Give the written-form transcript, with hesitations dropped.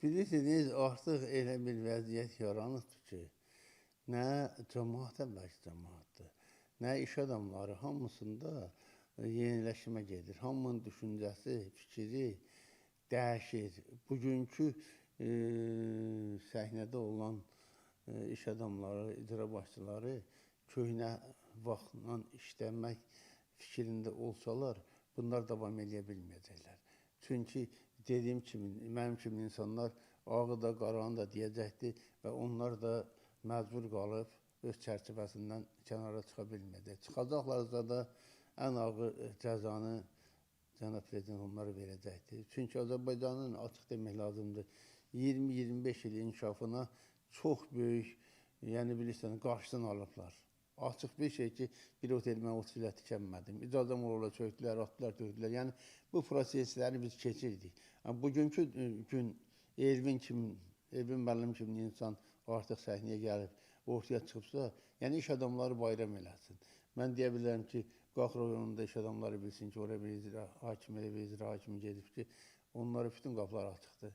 Bilirsiniz, artıq elə bir vəziyyət yaranıbdır ki, nə cəmaət əməkçi cəmaətdir, nə iş adamları hamısında yeniləşmə gedir. Hamının düşüncəsi, fikri dəyişir. Bugünkü səhnədə olan iş adamları, icra başçıları köhnə vaxtla işləmək fikrində olsalar, bunlar davam edə bilməyəcəklər. Çünki dediyim kimi, mənim kimi insanlar ağı da, qaranı da deyəcəkdir və onlar da məcbur qalıb öz çərçivəsindən kənara çıxa bilməyəcək. Çıxacaqlarsa da ən ağır cəzanı Cənab Prezident onlara verəcəkdir. Çünki Azərbaycanın, açıq demək lazımdır, 20-25 il inkişafına çox böyük, yəni bilirsən, qarşısını alıblar. Açıq bir şey ki, bir otel mən 30 ilə tikənmədim. İcazəm olarlar, çöktülər, atdılar, döydülər. Yəni, bu prosesləri biz keçirdik. Bugünkü gün Elvin müəllim kimi insan artıq səhnəyə gəlib, ortaya çıxıbsa, yəni iş adamları bayram eləsin. Mən deyə bilərəm ki, Qax rayonunda iş adamları bilsin ki, oraya bir icra hakimi, elə bir icra hakimi gedib ki, onlara bütün qapılar açıqdır.